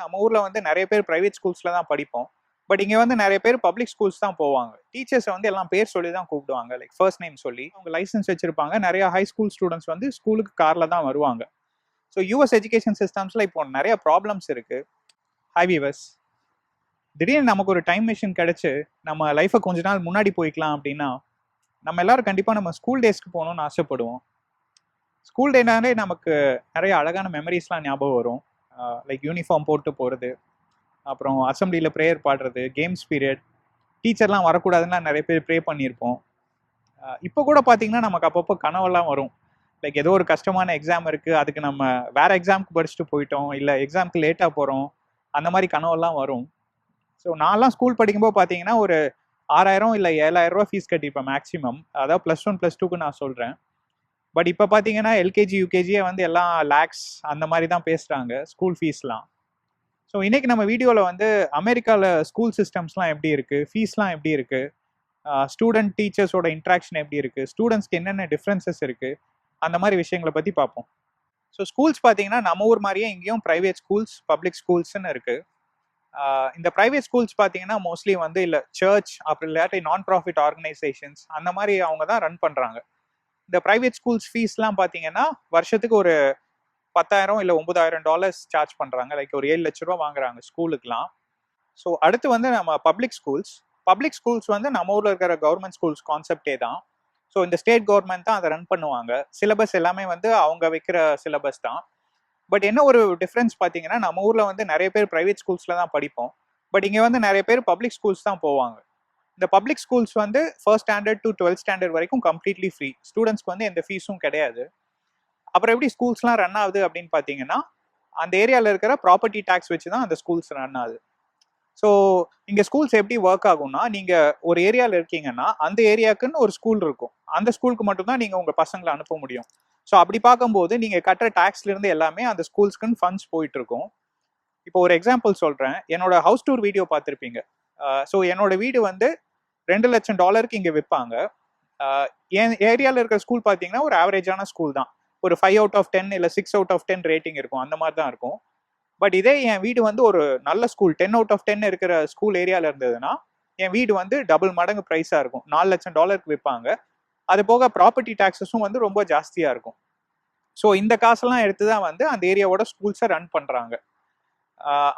நம்ம ஊர்ல வந்து நிறைய பேர் பிரைவேட் ஸ்கூல்ஸ்ல தான் படிப்போம். பட் இங்க வந்து நிறைய பேர் பப்ளிக் ஸ்கூல்ஸ் தான் போவாங்க. டீச்சர்ஸ் வந்து எல்லாம் பேர் சொல்லி தான் கூப்பிடுவாங்க. லைக் ஃபர்ஸ்ட் நேம் சொல்லி. அவங்க லைசன்ஸ் வச்சிருப்பாங்க. நிறைய ஹை ஸ்கூல் ஸ்டூடெண்ட்ஸ் வந்து ஸ்கூலுக்கு கார்ல தான் வருவாங்க. ஸோ யூஎஸ் எஜுகேஷன் சிஸ்டம்ஸ்ல இப்போ நிறைய ப்ராப்ளம்ஸ் இருக்கு. ஹை வீவர்ஸ், திடீர்னு நமக்கு ஒரு டைம் மிஷின் கிடைச்சு நம்ம லைஃபை கொஞ்ச நாள் முன்னாடி போய்க்கலாம் அப்படின்னா நம்ம எல்லாரும் கண்டிப்பா நம்ம ஸ்கூல் டேஸ்க்கு போகணும்னு ஆசைப்படுவோம். ஸ்கூல் டேனாலே நமக்கு நிறைய அழகான மெமரிஸ்லாம் ஞாபகம் வரும். லைக் யூனிஃபார்ம் போட்டு போகிறது, அப்புறம் அசம்பிளியில் ப்ரேயர் பாடுறது, கேம்ஸ் பீரியட், டீச்சர்லாம் வரக்கூடாதுன்னா நிறைய பேர் ப்ரே பண்ணியிருப்போம். இப்போ கூட பார்த்தீங்கன்னா நமக்கு அப்பப்போ கனவெல்லாம் வரும். லைக் ஏதோ ஒரு கஷ்டமான எக்ஸாம் இருக்குது, அதுக்கு நம்ம வேற எக்ஸாமுக்கு படிச்சுட்டு போயிட்டோம், இல்லை எக்ஸாமுக்கு லேட்டாக போகிறோம், அந்த மாதிரி கனவெல்லாம் வரும். ஸோ நான்லாம் ஸ்கூல் படிக்கும்போது பார்த்தீங்கன்னா ஒரு 6000 இல்லை 7000 ரூபா ஃபீஸ் கட்டியிருப்பேன் மேக்ஸிமம். அதாவது +1 +2க்கு நான் சொல்கிறேன். பட் இப்போ பார்த்தீங்கன்னா எல்கேஜி யூகேஜியே வந்து எல்லாம் லேக்ஸ் அந்த மாதிரி தான் பேசுகிறாங்க ஸ்கூல் ஃபீஸ்லாம். ஸோ இன்னைக்கு நம்ம வீடியோவில் வந்து அமெரிக்காவில் ஸ்கூல் சிஸ்டம்ஸ்லாம் எப்படி இருக்குது, ஃபீஸ்லாம் எப்படி இருக்குது, ஸ்டூடெண்ட் டீச்சர்ஸோட இன்ட்ராக்ஷன் எப்படி இருக்குது, ஸ்டூடெண்ட்ஸ்க்கு என்னென்ன டிஃப்ரென்சஸ் இருக்குது, அந்த மாதிரி விஷயங்களை பற்றி பார்ப்போம். ஸோ ஸ்கூல்ஸ் பார்த்தீங்கன்னா நம்ம ஊர் மாதிரியே இங்கேயும் ப்ரைவேட் ஸ்கூல்ஸ், பப்ளிக் ஸ்கூல்ஸ்ன்னு இருக்குது. இந்த ப்ரைவேட் ஸ்கூல்ஸ் பார்த்தீங்கன்னா மோஸ்ட்லி வந்து இல்லை சர்ச் அப்புறம் இல்லாட்டி நான் ப்ராஃபிட் ஆர்கனைசேஷன்ஸ் அந்த மாதிரி அவங்க தான் ரன் பண்ணுறாங்க. இந்த ப்ரைவேட் ஸ்கூல்ஸ் ஃபீஸ்லாம் பார்த்தீங்கன்னா வருஷத்துக்கு ஒரு $10,000 இல்லை $9,000 சார்ஜ் பண்ணுறாங்க. லைக் ஒரு 7 லட்ச ரூபா வாங்குறாங்க ஸ்கூலுக்குலாம். ஸோ அடுத்து வந்து நம்ம பப்ளிக் ஸ்கூல்ஸ் வந்து நம்ம ஊரில் இருக்கிற கவர்மெண்ட் ஸ்கூல்ஸ் கான்செப்டே தான். ஸோ இந்த ஸ்டேட் கவர்மெண்ட் தான் அதை ரன் பண்ணுவாங்க. சிலபஸ் எல்லாமே வந்து அவங்க வைக்கிற சிலபஸ் தான். பட் என்ன ஒரு டிஃப்ரென்ஸ் பார்த்தீங்கன்னா நம்ம ஊரில் வந்து நிறைய பேர் ப்ரைவேட் ஸ்கூல்ஸில் தான் படிப்போம். பட் இங்கே வந்து நிறைய பேர் பப்ளிக் ஸ்கூல்ஸ் தான் போவாங்க. இந்த பப்ளிக் ஸ்கூல்ஸ் வந்து first standard to 12th standard வரைக்கும் கம்ப்ளீட்லி ஃப்ரீ. ஸ்டூடெண்ட்ஸ்க்கு வந்து எந்த ஃபீஸும் கிடையாது. அப்புறம் எப்படி ஸ்கூல்ஸ்லாம் ரன் ஆகுது அப்படின்னு பார்த்தீங்கன்னா அந்த ஏரியாவில் இருக்கிற ப்ராப்பர்ட்டி டேக்ஸ் வச்சு தான் அந்த ஸ்கூல்ஸ் ரன் ஆகுது. ஸோ இங்கே ஸ்கூல்ஸ் எப்படி ஒர்க் ஆகும்னா நீங்கள் ஒரு ஏரியாவில் இருக்கீங்கன்னா அந்த ஏரியாவுக்குன்னு ஒரு ஸ்கூல் இருக்கும். அந்த ஸ்கூலுக்கு மட்டும்தான் நீங்கள் உங்கள் பசங்களை அனுப்ப முடியும். ஸோ அப்படி பார்க்கும்போது நீங்கள் கட்டுற டேக்ஸ்லேருந்து எல்லாமே அந்த ஸ்கூல்ஸ்க்குன்னு ஃபண்ட்ஸ் போயிட்டு இருக்கும். இப்போ ஒரு எக்ஸாம்பிள் சொல்கிறேன். என்னோட ஹவுஸ் டூர் வீடியோ பார்த்துருப்பீங்க. ஸோ என்னோட வீடு வந்து $2 லட்சம் இங்கே விற்பாங்க. என் ஏரியாவில் இருக்கிற ஸ்கூல் பார்த்தீங்கன்னா ஒரு ஆவரேஜான ஸ்கூல் தான். ஒரு 5 out of 10 இல்லை 6 out of 10 ரேட்டிங் இருக்கும். அந்த மாதிரி தான் இருக்கும். பட் இதே என் வீடு வந்து ஒரு நல்ல ஸ்கூல் 10 out of 10 இருக்கிற ஸ்கூல் ஏரியாவில் இருந்ததுன்னா என் வீடு வந்து டபுள் மடங்கு ப்ரைஸாக இருக்கும். $4 லட்சம் விற்பாங்க. அது போக ப்ராப்பர்ட்டி டேக்ஸஸும் வந்து ரொம்ப ஜாஸ்தியாக இருக்கும். ஸோ இந்த காசெல்லாம் எடுத்து தான் வந்து அந்த ஏரியாவோட ஸ்கூல்ஸை ரன் பண்ணுறாங்க.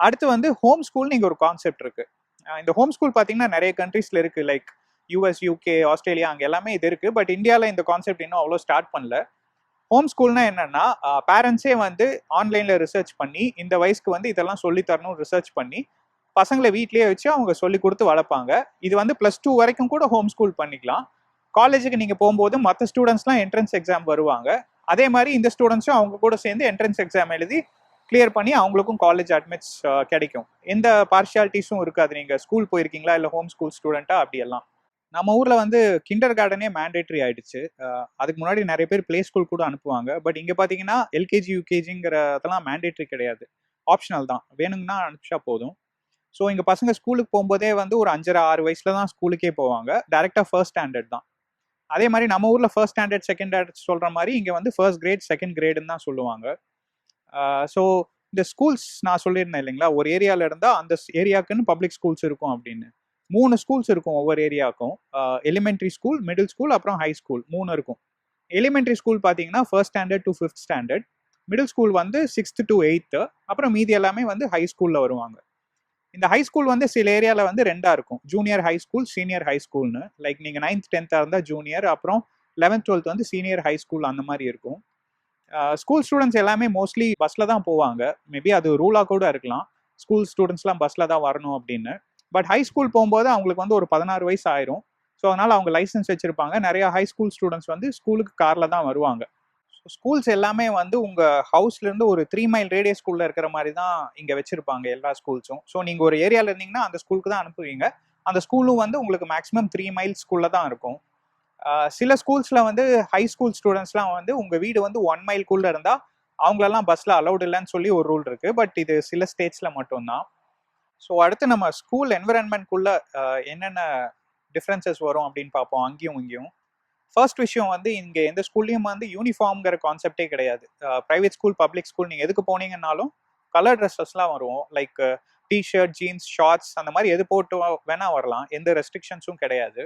அடுத்து வந்து ஹோம் ஸ்கூல்னு இங்கே ஒரு கான்செப்ட் இருக்குது. இந்த ஹோம் ஸ்கூல் பார்த்தீங்கன்னா நிறைய கண்ட்ரீஸில் இருக்குது. லைக் யூஎஸ், யூகே, ஆஸ்திரேலியா, அங்கே எல்லாமே இது இருக்குது. பட் இந்தியாவில் இந்த கான்செப்ட் இன்னும் அவ்வளோ ஸ்டார்ட் பண்ணல. ஹோம் ஸ்கூல்னா என்னன்னா பேரண்ட்ஸே வந்து ஆன்லைனில் ரிசர்ச் பண்ணி இந்த வயசுக்கு வந்து இதெல்லாம் சொல்லித்தரணும் ரிசர்ச் பண்ணி பசங்களை வீட்லேயே வச்சு அவங்க சொல்லி கொடுத்து வளர்ப்பாங்க. இது வந்து +2 வரைக்கும் கூட ஹோம் ஸ்கூல் பண்ணிக்கலாம். காலேஜுக்கு நீங்கள் போகும்போது மற்ற ஸ்டூடெண்ட்ஸ்லாம் என்ட்ரன்ஸ் எக்ஸாம் வருவாங்க. அதே மாதிரி இந்த ஸ்டூடெண்ட்ஸும் அவங்க கூட சேர்ந்து என்ட்ரன்ஸ் எக்ஸாம் எழுதி கிளியர் பண்ணி அவங்களுக்கும் காலேஜ் அட்மிட்ஸ் கிடைக்கும். எந்த பார்ஷியாலிட்டிஸும் இருக்காது. நீங்கள் ஸ்கூல் போயிருக்கீங்களா இல்லை ஹோம் ஸ்கூல் ஸ்டூடெண்ட்டா அப்படியெல்லாம். நம்ம ஊரில் வந்து கிண்டர் கார்டனே மேண்டேட்ரி ஆயிடுச்சு. அதுக்கு முன்னாடி நிறைய பேர் பிளே ஸ்கூல் கூட அனுப்புவாங்க. பட் இங்கே பார்த்தீங்கன்னா எல்கேஜி யூகேஜிங்கிறதெல்லாம் மேண்டேட்ரி கிடையாது, ஆப்ஷனல் தான். வேணுங்கன்னா அனுப்பிச்சா போதும். ஸோ இங்கே பசங்க ஸ்கூலுக்கு போகும்போதே வந்து ஒரு 5.5 6 வயசுல தான் ஸ்கூலுக்கே போவாங்க. டேரெக்டாக ஃபர்ஸ்ட் ஸ்டாண்டர்ட் தான். அதே மாதிரி நம்ம ஊரில் ஃபர்ஸ்ட் ஸ்டாண்டர்ட் செகண்ட் ஸ்டாண்டர்ட் சொல்கிற மாதிரி இங்கே வந்து ஃபர்ஸ்ட் கிரேட் செகண்ட் கிரேடுன்னு தான் சொல்லுவாங்க. ஸோ இந்த ஸ்கூல்ஸ் நான் சொல்லியிருந்தேன் இல்லைங்களா, ஒரு ஏரியாவில் இருந்தால் அந்த ஏரியாவுக்குன்னு பப்ளிக் ஸ்கூல்ஸ் இருக்கும் அப்படின்னு. 3 ஸ்கூல்ஸ் இருக்கும் ஒவ்வொரு ஏரியாவுக்கும். எலிமெண்ட்ரி ஸ்கூல், மிடில் ஸ்கூல், அப்புறம் ஹை ஸ்கூல் 3 இருக்கும். எலிமெண்ட்ரி ஸ்கூல் பார்த்தீங்கன்னா first standard to 5th standard, middle school வந்து 6th to 8th, அப்புறம் மீதி எல்லாமே வந்து ஹை ஸ்கூலில் வருவாங்க. இந்த ஹை ஸ்கூல் வந்து சில ஏரியாவில் வந்து 2ஆக இருக்கும். Junior high school, senior high ஸ்கூல்னு. லைக் நீங்கள் 9th 10th இருந்தால் ஜூனியர், அப்புறம் 11th 12th வந்து சீனியர் ஹை ஸ்கூல் அந்த மாதிரி இருக்கும். ஸ்கூல் ஸ்டூடெண்ட்ஸ் எல்லாமே மோஸ்ட்லி பஸ்ஸில் தான் போவாங்க. மேபி அது ரூலாக கூட இருக்கலாம், ஸ்கூல் ஸ்டூடெண்ட்ஸ்லாம் பஸ்ஸில் தான் வரணும் அப்படின்னு. பட் ஹை ஸ்கூல் போகும்போது அவங்களுக்கு வந்து ஒரு 16 வயசு ஆயிரும். ஸோ அதனால் அவங்க லைசன்ஸ் வச்சுருப்பாங்க. நிறையா ஹை ஸ்கூல் ஸ்டூடெண்ட்ஸ் வந்து ஸ்கூலுக்கு காரில் தான் வருவாங்க. ஸ்கூல்ஸ் எல்லாமே வந்து உங்கள் ஹவுஸ்லேருந்து ஒரு 3 மைல் ரேடியஸ்குள்ளே இருக்கிற மாதிரி தான் இங்கே வச்சுருப்பாங்க எல்லா ஸ்கூல்ஸும். ஸோ நீங்கள் ஒரு ஏரியாவில் இருந்தீங்கன்னா அந்த ஸ்கூலுக்கு தான் அனுப்புவீங்க. அந்த ஸ்கூலும் வந்து உங்களுக்கு மேக்ஸிமம் 3 மைல்ஸ்குள்ளே தான் இருக்கும். சில ஸ்கூல்ஸில் வந்து ஹை ஸ்கூல் ஸ்டூடெண்ட்ஸ்லாம் வந்து உங்கள் வீடு வந்து 1 மைல்குள்ளே இருந்தால் அவங்களெல்லாம் பஸ்ஸில் அலௌட் இல்லைன்னு சொல்லி ஒரு ரூல் இருக்குது. பட் இது சில ஸ்டேட்ஸில் மட்டும்தான். ஸோ அடுத்து நம்ம ஸ்கூல் என்விரான்மெண்ட்குள்ளே என்னென்ன டிஃப்ரென்சஸ் வரும் அப்படின்னு பார்ப்போம் அங்கேயும் இங்கேயும். ஃபர்ஸ்ட் விஷயம் வந்து இங்கே எந்த ஸ்கூல்லையும் வந்து யூனிஃபார்ம்ங்கிற கான்செப்டே கிடையாது. ப்ரைவேட் ஸ்கூல், பப்ளிக் ஸ்கூல் நீங்கள் எதுக்கு போனீங்கன்னாலும் கலர் ட்ரெஸ்ஸஸ்லாம் வரும். லைக் டிஷர்ட், ஜீன்ஸ், ஷார்ட்ஸ் அந்த மாதிரி எது போட்டு வேணா வரலாம். எந்த ரெஸ்ட்ரிக்ஷன்ஸும் கிடையாது.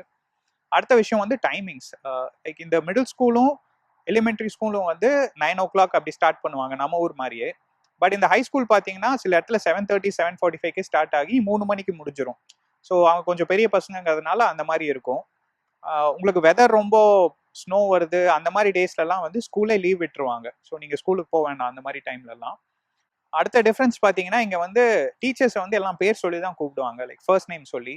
அடுத்த விஷயம் வந்து டைமிங்ஸ். லைக் இந்த மிடில் ஸ்கூலும் எலிமெண்ட்ரி ஸ்கூலும் வந்து 9:00 அப்படி ஸ்டார்ட் பண்ணுவாங்க நம்ம ஊர் மாதிரியே. பட் இந்த ஹை ஸ்கூல் பார்த்தீங்கன்னா சில இடத்துல 7:30, 7:45 ஸ்டார்ட் ஆகி 3 மணிக்கு முடிஞ்சிடும். ஸோ அவங்க கொஞ்சம் பெரிய பசங்கிறதுனால அந்த மாதிரி இருக்கும். உங்களுக்கு வெதர் ரொம்ப ஸ்னோ வருது அந்த மாதிரி டேஸ்லலாம் வந்து ஸ்கூலே லீவ் விட்டுருவாங்க. ஸோ நீங்கள் ஸ்கூலுக்கு போக வேண்டாம் அந்த மாதிரி டைம்லலாம். அடுத்த டிஃப்ரென்ஸ் பார்த்தீங்கன்னா இங்கே வந்து டீச்சர்ஸை வந்து எல்லாம் பேர் சொல்லி தான் கூப்பிடுவாங்க. லைக் ஃபர்ஸ்ட் நேம் சொல்லி.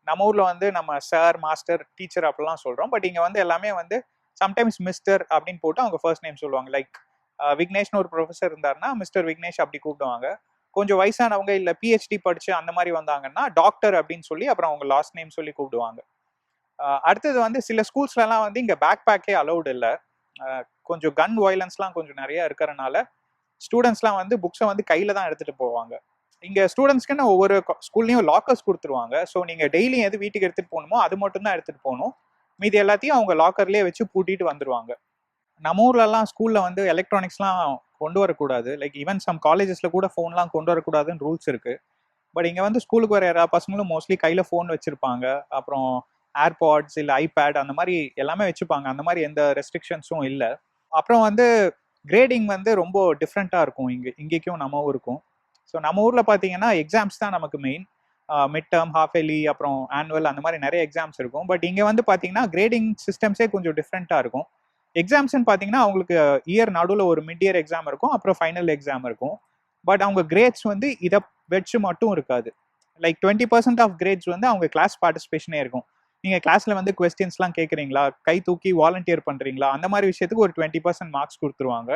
நம்ம ஊரில் வந்து நம்ம சார், மாஸ்டர், டீச்சர் அப்படிலாம் சொல்கிறோம். பட் இங்கே வந்து எல்லாமே வந்து சம்டைம்ஸ் மிஸ்டர் அப்படின்னு போட்டு அவங்க ஃபர்ஸ்ட் நேம் சொல்லுவாங்க. லைக் விக்னேஷ்னு ஒரு ப்ரொஃபஸர் இருந்தாருன்னா மிஸ்டர் விக்னேஷ் அப்படி கூப்பிடுவாங்க. கொஞ்சம் வயசானவங்க இல்லை பிஹெச்டி படிச்சு அந்த மாதிரி வந்தாங்கன்னா டாக்டர் அப்படின்னு சொல்லி அப்புறம் அவங்க லாஸ்ட் நேம் சொல்லி கூப்பிடுவாங்க. அடுத்தது வந்து சில ஸ்கூல்ஸ்லாம் வந்து இங்கே பேக் பேக்கே அலௌடு இல்லை. கொஞ்சம் கன் வயலன்ஸ்லாம் கொஞ்சம் நிறைய இருக்கிறனால ஸ்டூடெண்ட்ஸ்லாம் வந்து புக்ஸை வந்து கையில் தான் எடுத்துகிட்டு போவாங்க. இங்கே ஸ்டூடெண்ட்ஸ்க்குன்னு ஒவ்வொரு ஸ்கூல்லையும் லாக்கர்ஸ் கொடுத்துருவாங்க. ஸோ நீங்கள் டெய்லியும் எது வீட்டுக்கு எடுத்துகிட்டு போகணுமோ அது மட்டும் தான் எடுத்துகிட்டு போகணும். மீதி எல்லாத்தையும் அவங்க லாக்கர்லேயே வச்சு பூட்டிட்டு வந்துடுவாங்க. நம்ம ஊர்லலாம் ஸ்கூலில் வந்து எலக்ட்ரானிக்ஸ்லாம் கொண்டு வரக்கூடாது. லைக் ஈவன் சம் காலேஜஸில் கூட ஃபோன்லாம் கொண்டு வரக்கூடாதுன்னு ரூல்ஸ் இருக்குது. பட் இங்கே வந்து ஸ்கூலுக்கு வர எல்லா பசங்களும் மோஸ்ட்லி கையில் ஃபோன் வச்சுருப்பாங்க. அப்புறம் ஏர்பாட்ஸ் இல்லை ஐபேட் அந்த மாதிரி எல்லாமே வச்சுப்பாங்க. அந்த மாதிரி எந்த ரெஸ்ட்ரிக்ஷன்ஸும் இல்லை. அப்புறம் வந்து கிரேடிங் வந்து ரொம்ப டிஃப்ரெண்ட்டாக இருக்கும் இங்கேக்கும் நம்ம ஊருக்கும். ஸோ நம்ம ஊரில் பார்த்தீங்கன்னா எக்ஸாம்ஸ் தான் நமக்கு மெயின். மிட் டேர்ம், ஹாஃப் எலி, அப்புறம் ஆனுவல் அந்த மாதிரி நிறைய எக்ஸாம்ஸ் இருக்கும். பட் இங்கே வந்து பார்த்தீங்கன்னா கிரேடிங் சிஸ்டம்ஸே கொஞ்சம் டிஃப்ரெண்ட்டாக இருக்கும். எக்ஸாம்ஸ்ன்னு பார்த்தீங்கன்னா அவங்களுக்கு இயர் நடுவில் ஒரு மிட் இயர் எக்ஸாம் இருக்கும், அப்புறம் ஃபைனல் எக்ஸாம் இருக்கும். பட் அவங்க கிரேட்ஸ் வந்து இதை வச்சு மட்டும் இருக்காது. லைக் 20% ஆஃப் கிரேட்ஸ் வந்து அவங்க கிளாஸ் பார்ட்டிசிபேஷனே இருக்கும். நீங்கள் கிளாஸில் வந்து கொஸ்டின்ஸ்லாம் கேட்குறீங்களா, கை தூக்கி வாலண்டியர் பண்ணுறீங்களா, அந்த மாதிரி விஷயத்துக்கு ஒரு 20% மார்க்ஸ் கொடுத்துருவாங்க.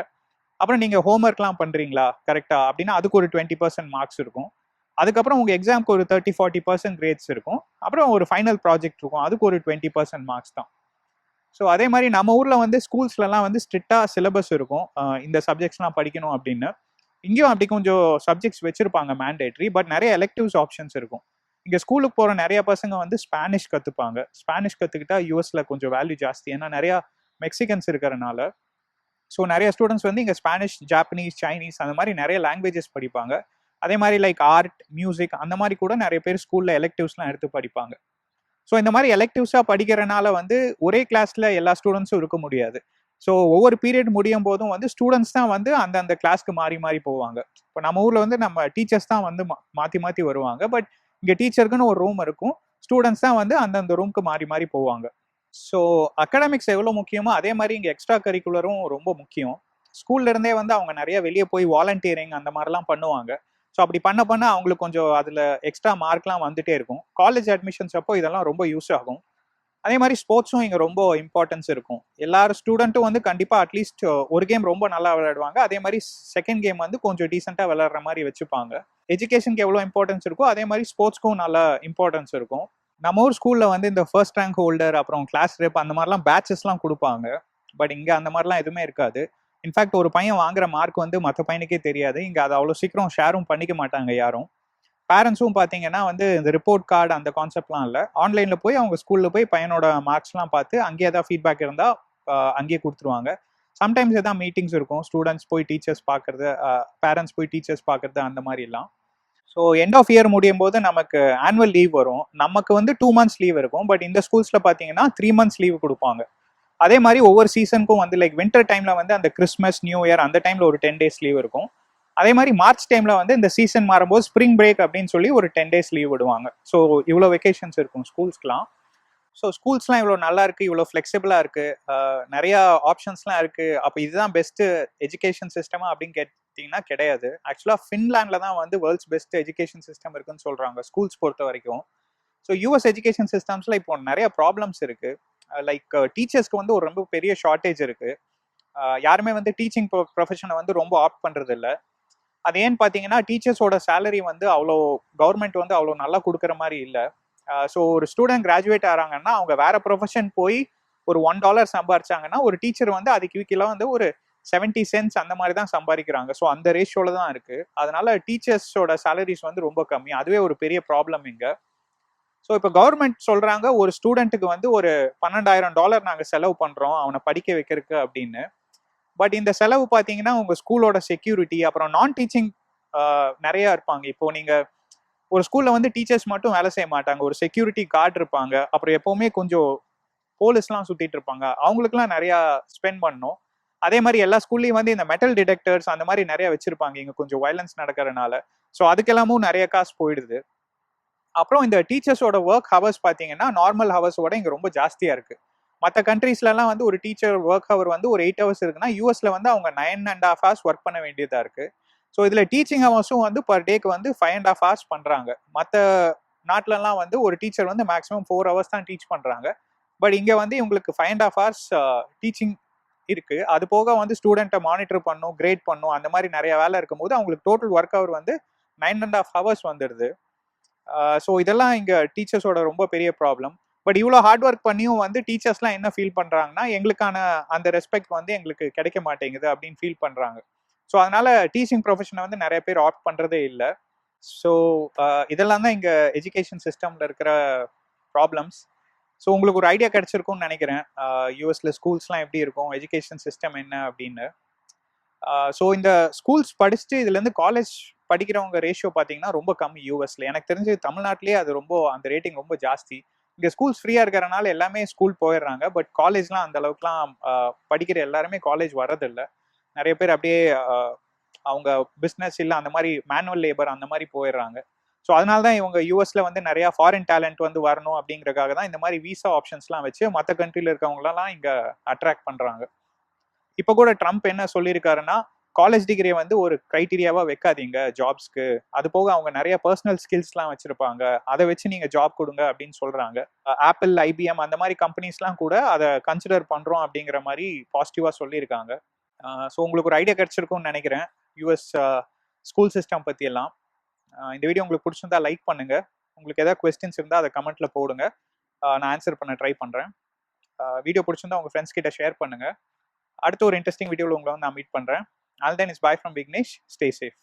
அப்புறம் நீங்கள் ஹோம்ஒர்க்லாம் பண்ணுறீங்களா கரெக்டாக அப்படின்னா அதுக்கு ஒரு 20% மார்க்ஸ் இருக்கும். அதுக்கப்புறம் உங்கள் எக்ஸாமுக்கு ஒரு 30-40% கிரேட்ஸ் இருக்கும். அப்புறம் ஒரு ஃபைனல் ப்ராஜெக்ட் இருக்கும், அதுக்கு ஒரு 20% மார்க்ஸ் தான். ஸோ அதே மாதிரி நம்ம ஊரில் வந்து ஸ்கூல்ஸ்லலாம் வந்து ஸ்ட்ரிக்டாக சிலபஸ் இருக்கும். இந்த சப்ஜெக்ட்ஸ்லாம் படிக்கணும் அப்படின்னு. இங்கேயும் அப்படி கொஞ்சம் சப்ஜெக்ட்ஸ் வச்சுருப்பாங்க மேண்டேட்ரி. பட் நிறைய எலெக்டிவ்ஸ் ஆப்ஷன்ஸ் இருக்கும். இங்கே ஸ்கூலுக்கு போகிற நிறைய பசங்க வந்து ஸ்பானிஷ் கற்றுப்பாங்க. ஸ்பானிஷ் கற்றுக்கிட்டா யூஎஸில் கொஞ்சம் வேல்யூ ஜாஸ்தி. ஏன்னா நிறையா மெக்சிகன்ஸ் இருக்கிறனால. ஸோ நிறைய ஸ்டூடெண்ட்ஸ் வந்து இங்கே ஸ்பானிஷ், ஜாப்பனீஸ், சைனீஸ் அந்த மாதிரி நிறைய லாங்குவேஜஸ் படிப்பாங்க. அதே மாதிரி லைக் ஆர்ட், மியூசிக் அந்த மாதிரி கூட நிறைய பேர் ஸ்கூலில் எலெக்டிவ்ஸ்லாம் எடுத்து படிப்பாங்க. ஸோ இந்த மாதிரி எலெக்டிவ்ஸாக படிக்கிறனால வந்து ஒரே கிளாஸில் எல்லா ஸ்டூடெண்ட்ஸும் இருக்க முடியாது. ஸோ ஒவ்வொரு பீரியட் முடியும் போதும் வந்து ஸ்டூடெண்ட்ஸ் தான் வந்து அந்த கிளாஸ்க்கு மாறி மாறி போவாங்க. இப்போ நம்ம ஊரில் வந்து நம்ம டீச்சர்ஸ் தான் வந்து மாற்றி மாற்றி வருவாங்க. பட் இங்கே டீச்சருக்குன்னு ஒரு ரூம் இருக்கும். ஸ்டூடெண்ட்ஸ் தான் வந்து அந்தந்த ரூமுக்கு மாறி மாறி போவாங்க. ஸோ அகாடமிக்ஸ் எவ்வளோ முக்கியமோ அதே மாதிரி இங்கே எக்ஸ்ட்ரா கரிக்குலரும் ரொம்ப முக்கியம். ஸ்கூல்லேருந்தே வந்து அவங்க நிறைய வெளியே போய் வாலண்டியரிங் அந்த மாதிரிலாம் பண்ணுவாங்க. ஸோ அப்படி பண்ண அவங்களுக்கு கொஞ்சம் அதில் எக்ஸ்ட்ரா மார்க்லாம் வந்துட்டே இருக்கும். காலேஜ் அட்மிஷன்ஸ் அப்போ இதெல்லாம் ரொம்ப யூஸ் ஆகும். அதே மாதிரி ஸ்போர்ட்ஸும் இங்கே ரொம்ப இம்பார்ட்டன்ஸ் இருக்கும். எல்லாரும் ஸ்டூடெண்ட்டும் வந்து கண்டிப்பாக அட்லீஸ்ட் ஒரு கேம் ரொம்ப நல்லா விளையாடுவாங்க. அதே மாதிரி செகண்ட் கேம் வந்து கொஞ்சம் டீசெண்டாக விளையாடுற மாதிரி வச்சுப்பாங்க. எஜுகேஷனுக்கு எவ்வளோ இம்பார்ட்டன்ஸ் இருக்கோ அதே மாதிரி ஸ்போர்ட்ஸ்க்கும் நல்ல இம்பார்ட்டன்ஸ் இருக்கும். நம்ம ஊர் ஸ்கூலில் வந்து இந்த ஃபர்ஸ்ட் ரேங்க் ஹோல்டர், அப்புறம் கிளாஸ் ரெப் அந்த மாதிரிலாம் பேட்சஸ்லாம் கொடுப்பாங்க. பட் இங்கே அந்த மாதிரிலாம் எதுவுமே இருக்காது. இன்ஃபேக்ட் ஒரு பையன் வாங்குற மார்க் வந்து மற்ற பையனுக்கே தெரியாது. இங்கே அதை அவ்வளோ சீக்கிரம் ஷேரும் பண்ணிக்க மாட்டாங்க யாரும். பேரண்ட்ஸும் பார்த்தீங்கன்னா வந்து இந்த ரிப்போர்ட் கார்டு அந்த கான்செப்ட்லாம் இல்லை. ஆன்லைனில் போய் அவங்க ஸ்கூலில் போய் பையனோட மார்க்ஸ்லாம் பார்த்து அங்கேயே ஏதாவது ஃபீட்பேக் இருந்தால் அங்கேயே கொடுத்துருவாங்க. சம்டைம்ஸ் எதாவது மீட்டிங்ஸ் இருக்கும், ஸ்டூடெண்ட்ஸ் போய் டீச்சர்ஸ் பார்க்குறது, பேரண்ட்ஸ் போய் டீச்சர்ஸ் பார்க்குறது அந்த மாதிரிலாம். ஸோ எண்ட் ஆஃப் இயர் முடியும் போது நமக்கு ஆனுவல் லீவ் வரும். நமக்கு வந்து 2 months லீவ் இருக்கும். பட் இந்த ஸ்கூல்ஸில் பார்த்தீங்கன்னா 3 months லீவ் கொடுப்பாங்க. அதே மாதிரி ஒவ்வொரு சீசனுக்கும் வந்து லைக் வின்டர் டைமில் வந்து அந்த கிறிஸ்மஸ், நியூ இயர் அந்த டைமில் ஒரு 10 days லீவ் இருக்கும். அதே மாதிரி மார்ச் டைமில் வந்து இந்த சீசன் மாறும்போது ஸ்ப்ரிங் பிரேக் அப்படின்னு சொல்லி ஒரு 10 days லீவ் விடுவாங்க. ஸோ இவ்வளோ வெக்கேஷன்ஸ் இருக்கும் ஸ்கூல்ஸ்க்குலாம். ஸோ ஸ்கூல்ஸ்லாம் இவ்வளோ நல்லா இருக்குது, இவ்வளோ ஃப்ளெக்சிபிளாக இருக்குது, நிறையா ஆப்ஷன்ஸ்லாம் இருக்குது. அப்போ இதுதான் பெஸ்ட்டு எஜுகேஷன் சிஸ்டமா அப்படின்னு கேட்டிங்கன்னா கிடையாது. ஆக்சுவலாக ஃபின்லாண்டில் தான் வந்து வேர்ல்ட்ஸ் பெஸ்ட் எஜுகேஷன் சிஸ்டம் இருக்குன்னு சொல்கிறாங்க ஸ்கூல்ஸ் பொறுத்த வரைக்கும். ஸோ யூஎஸ் எஜுகேஷன் சிஸ்டம்ஸில் இப்போ நிறைய ப்ராப்ளம்ஸ் இருக்குது. லைக் டீச்சர்ஸ்க்கு வந்து ஒரு ரொம்ப பெரிய ஷார்ட்டேஜ் இருக்குது. யாருமே வந்து டீச்சிங் ப்ரொஃபஷனை வந்து ரொம்ப ஆப்ட் பண்ணுறது இல்லை. அது ஏன்னு பார்த்தீங்கன்னா டீச்சர்ஸோட சேலரி வந்து அவ்வளோ கவர்மெண்ட் வந்து அவ்வளோ நல்லா கொடுக்குற மாதிரி இல்லை. ஸோ ஒரு ஸ்டூடெண்ட் கிராஜுவேட் ஆகிறாங்கன்னா அவங்க வேற ப்ரொஃபஷன் போய் ஒரு $1 சம்பாரிச்சாங்கன்னா ஒரு டீச்சர் வந்து அதுக்கு ஈக்குவலாக வந்து ஒரு 70 cents அந்த மாதிரி தான் சம்பாதிக்கிறாங்க. ஸோ அந்த ரேஷியோல தான் இருக்கு. அதனால டீச்சர்ஸோட சேலரிஸ் வந்து ரொம்ப கம்மி. அதுவே ஒரு பெரிய ப்ராப்ளம் இங்க. ஸோ இப்போ கவர்மெண்ட் சொல்றாங்க ஒரு ஸ்டூடெண்ட்டுக்கு வந்து ஒரு $12,000 நாங்கள் செலவு பண்றோம் அவனை படிக்க வைக்கிறதுக்கு அப்படின்னு. பட் இந்த செலவு பார்த்தீங்கன்னா உங்க ஸ்கூலோட செக்யூரிட்டி, அப்புறம் நான் டீச்சிங் நிறைய இருப்பாங்க. இப்போ நீங்க ஒரு ஸ்கூல்ல வந்து டீச்சர்ஸ் மட்டும் வேலை செய்ய மாட்டாங்க, ஒரு செக்யூரிட்டி கார்டு இருப்பாங்க, அப்புறம் எப்பவுமே கொஞ்சம் போலீஸ்லாம் சுத்திட்டு இருப்பாங்க, அவங்களுக்குலாம் நிறைய ஸ்பெண்ட் பண்ணணும். அதே மாதிரி எல்லா ஸ்கூல்லயும் வந்து இந்த மெட்டல் டிடெக்டர்ஸ் அந்த மாதிரி நிறைய வச்சிருப்பாங்க இங்க கொஞ்சம் வயலன்ஸ் நடக்கிறதுனால. ஸோ அதுக்கெல்லாமும் நிறைய காசு போயிடுது. அப்புறம் இந்த டீச்சர்ஸோட ஒர்க் ஹவர்ஸ் பார்த்தீங்கன்னா நார்மல் ஹவர்ஸோட இங்க ரொம்ப ஜாஸ்தியா இருக்கு. மற்ற கண்ட்ரீஸ்லாம் வந்து ஒரு டீச்சர் ஒர்க் ஹவர் வந்து ஒரு 8 ஹவர்ஸ் இருக்குன்னா யூஎஸ்ல வந்து அவங்க 9.5 ஹவர்ஸ் ஒர்க் பண்ண வேண்டியதா இருக்கு. ஸோ இதுல டீச்சிங் ஹவர்ஸும் வந்து பர் டேக்கு வந்து 5.5 ஹவர்ஸ் பண்றாங்க. மற்ற நாட்டிலலாம் வந்து ஒரு டீச்சர் வந்து மேக்ஸிமம் 4 ஹவர்ஸ் தான் டீச் பண்றாங்க. பட் இங்க வந்து உங்களுக்கு 5.5 ஹவர்ஸ் டீச்சிங் இருக்கு. அது போக வந்து ஸ்டூடெண்ட்டை மானிட்டர் பண்ணும், கிரேட் பண்ணும், அந்த மாதிரி நிறைய வேலை இருக்கும்போது அவங்களுக்கு டோட்டல் ஒர்க் ஹவர் வந்து 9.5 ஹவர்ஸ் வந்துடுது. ஸோ இதெல்லாம் இங்க டீச்சர்ஸோட ரொம்ப பெரிய ப்ராப்ளம். பட் இவ்வளோ ஹார்ட் ஒர்க் பண்ணியும் வந்து டீச்சர்ஸ்லாம் என்ன ஃபீல் பண்றாங்கன்னா, எங்களுக்கான அந்த ரெஸ்பெக்ட் வந்து எங்களுக்கு கிடைக்க மாட்டேங்குது அப்படின்னு ஃபீல் பண்றாங்க. ஸோ அதனால டீச்சிங் ப்ரொஃபஷனை வந்து நிறைய பேர் ஆப்ட் பண்றதே இல்லை. ஸோ இதெல்லாம் தான் இங்க எஜுகேஷன் சிஸ்டம்ல இருக்கிற ப்ராப்ளம்ஸ். ஸோ உங்களுக்கு ஒரு ஐடியா கிடைச்சிருக்கும்னு நினைக்கிறேன், யூஎஸ்ல ஸ்கூல்ஸ்லாம் எப்படி இருக்கும், எஜுகேஷன் சிஸ்டம் என்ன அப்படின்னு. ஸோ இந்த ஸ்கூல்ஸ் படிச்சுட்டு இதுலேருந்து காலேஜ் படிக்கிறவங்க ரேஷியோ பார்த்தீங்கன்னா ரொம்ப கம்மி யூஎஸ்ல. எனக்கு தெரிஞ்சு தமிழ்நாட்டிலேயே அது ரொம்ப அந்த ரேட்டிங் ரொம்ப ஜாஸ்தி. இங்கே ஸ்கூல்ஸ் ஃப்ரீயாக இருக்கிறனால எல்லாமே ஸ்கூல் போயிடுறாங்க. பட் காலேஜ்லாம் அந்த அளவுக்குலாம் படிக்கிற எல்லாருமே காலேஜ் வர்றதில்ல. நிறைய பேர் அப்படியே அவங்க பிஸ்னஸ் இல்லை அந்த மாதிரி மேனுவல் லேபர் அந்த மாதிரி போயிடுறாங்க. ஸோ அதனால தான் இவங்க யூஎஸ்ல வந்து நிறையா ஃபாரின் டேலண்ட் வந்து வரணும் அப்படிங்கிறதுக்காக தான் இந்த மாதிரி விசா ஆப்ஷன்ஸ்லாம் வச்சு மற்ற கண்ட்ரியில் இருக்கவங்களெல்லாம் இங்கே அட்ராக்ட் பண்ணுறாங்க. இப்போ கூட ட்ரம்ப் என்ன சொல்லியிருக்காருன்னா, காலேஜ் டிகிரியை வந்து ஒரு கிரைட்டீரியாவா வைக்காதீங்க ஜாப்ஸ்க்கு. அது போக அவங்க நிறைய பர்சனல் ஸ்கில்ஸ்லாம் வச்சிருப்பாங்க, அதை வச்சு நீங்க ஜாப் கொடுங்க அப்படின்னு சொல்றாங்க. ஆப்பிள், ஐபிஎம் அந்த மாதிரி கம்பெனிஸ்லாம் கூட அதை கன்சிடர் பண்றோம் அப்படிங்கிற மாதிரி பாசிட்டிவா சொல்லியிருக்காங்க. ஸோ உங்களுக்கு ஒரு ஐடியா கிடைச்சிருக்கும்னு நினைக்கிறேன் யூஎஸ் ஸ்கூல் சிஸ்டம் பத்தி எல்லாம். இந்த வீடியோ உங்களுக்கு பிடிச்சிருந்தா லைக் பண்ணுங்க. உங்களுக்கு ஏதாவது கொஸ்டின்ஸ் இருந்தால் அதை கமெண்ட்ல போடுங்க, நான் ஆன்சர் பண்ண ட்ரை பண்றேன். வீடியோ பிடிச்சிருந்தா உங்க ஃப்ரெண்ட்ஸ் கிட்ட ஷேர் பண்ணுங்க. அடுத்த ஒரு இன்ட்ரெஸ்டிங் வீடியோவில் உங்களை வந்து நான் மீட் பண்றேன். All then is bye from Vignesh. Stay safe.